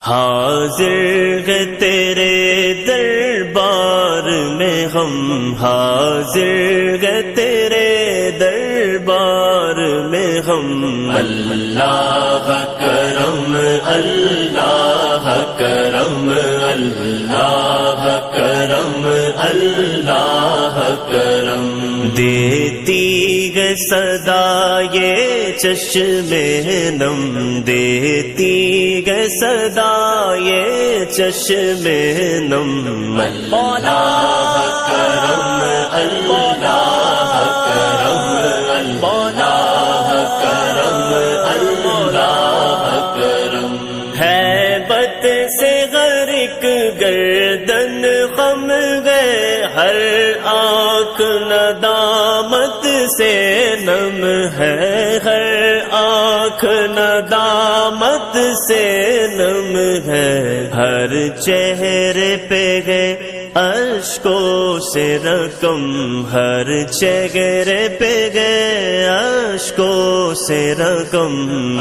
حاضر ہے تیرے دربار میں ہم، حاضر ہے تیرے دربار میں ہم، اللہ کرم اللہ کرم اللہ کرم اللہ کرم، دیتی ہے صدا یہ چشم نم، دیتی ہے صدا یہ چشم نم، اللہ کرم اللہ کرم اللہ کرم اللہ کرم، ہیبت سے غرق گردن خم گئے، ہر آنکھ ندامت سے نم ہے، ہر آنکھ ندامت سے نم ہے، ہر چہرے پہ ہے اشکوں سے رقم، ہر چہرے پہ گئے اشکوں سے رقم،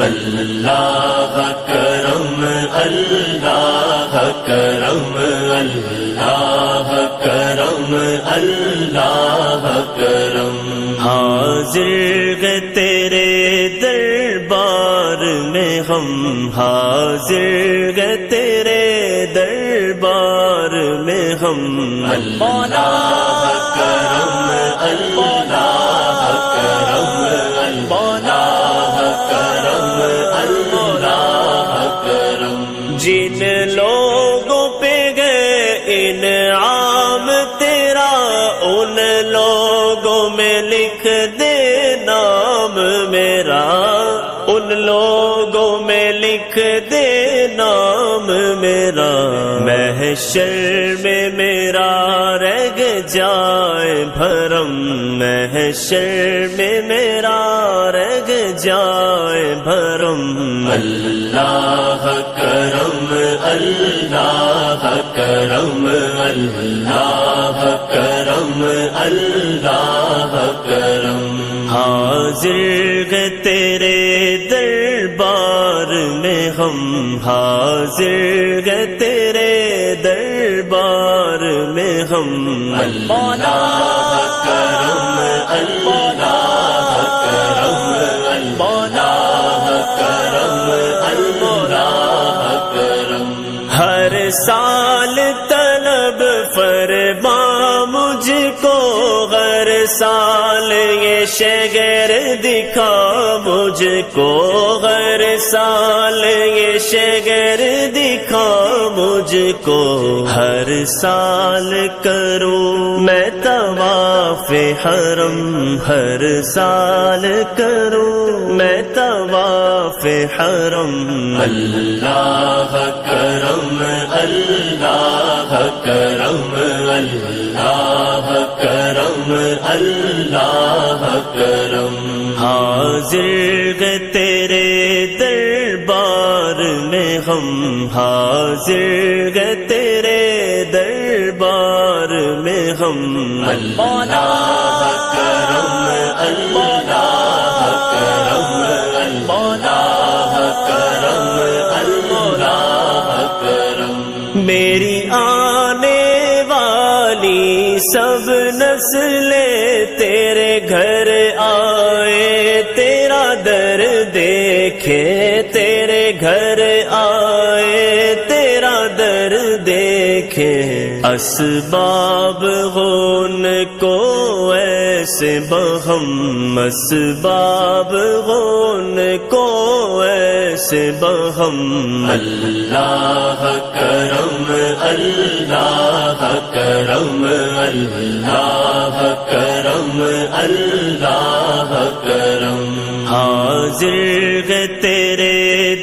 اللہ کرم اللہ کرم اللہ کرم اللہ کرم، حاضر ہے تیرے دربار میں ہم، حاضر ہے تیرے دربار میں ہم، اللہ کرم اللہ کرم اللہ کرم اللہ کرم، جن لوگوں پہ گئے انعام تیرا ان لوگوں میں لکھ دے نام میرا، ان لوگوں میں لکھ دے نام میرا، محشر میں میرا رہ جائے بھرم، محشر میں میرا رہ جائے بھرم، اللہ کرم اللہ کرم اللہ کرم اللہ کرم، حاضر ہے تیرے دربار میں ہم، حاضر ہے تیرے دربار میں ہم، اللہ کرم اللہ کرم اللہ کرم اللہ کرم، ہر سال طلب فرما مجھ کو، ہر سال یہ شگر دکھا مجھ کو، ہر سال یہ شگر دکھا مجھ کو، ہر سال کروں میں طواف حرم، ہر سال کروں میں طواف حرم، اللہ کرم اللہ کرم اللہ کرم اللہ کرم، حاضر ہے تیرے دربار میں ہم، حاضر ہے تیرے دربار میں ہم، اللہ کرم اللہ کرم اللہ کرم اللہ کرم، میری آنے والی سب نسلیں تیرے گھر آئے، تیرا در دیکھے، تیرے گھر آئے تیرا در دیکھے، اسباب غون کو ایسے بہم، اسباب غون کو ایسے بہم، اللہ کرم اللہ کرم اللہ کرم اللہ کرم، حاضر ہے تیرے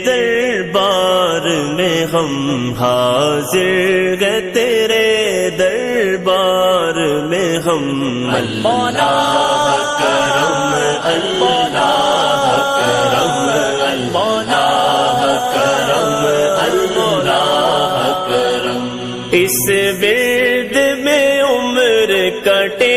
دربار میں ہم، حاضر ہے تیرے دربار میں ہم، اللہ کرم اللہ کرم اللہ کرم اللہ کرم، اس ورد میں عمر کٹے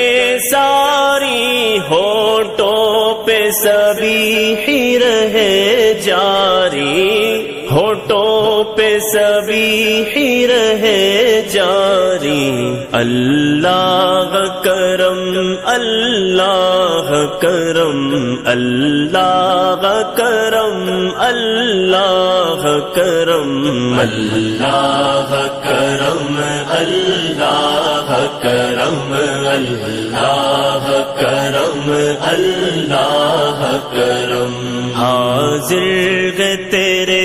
ساری، ہونٹوں پہ سبھی ہی رہے جاری، ہونٹوں پہ تسبیح رہے جاری اللہ کرم اللہ کرم اللہ کرم اللہ کرم اللہ کرم اللہ کرم اللہ کرم اللہ کرم حاضر گئے تیرے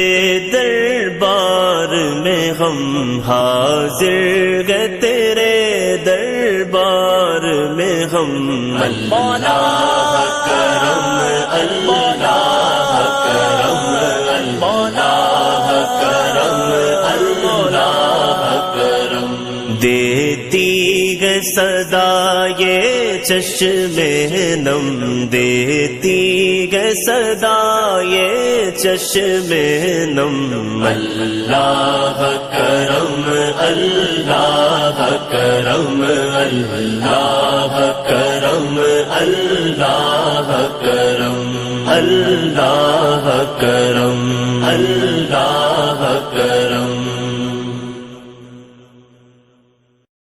دربار میں ہم حاضر گئے تیرے دربار میں ہم اللہ کرم اللہ کرم اللہ کرم اللہ کرم دیتی گئے صدا یہ چشم نم دیتی گئے صدا یہ چشم نم اللہ کرم اللہ کرم اللہ کرم اللہ کرم اللہ کرم اللہ کرم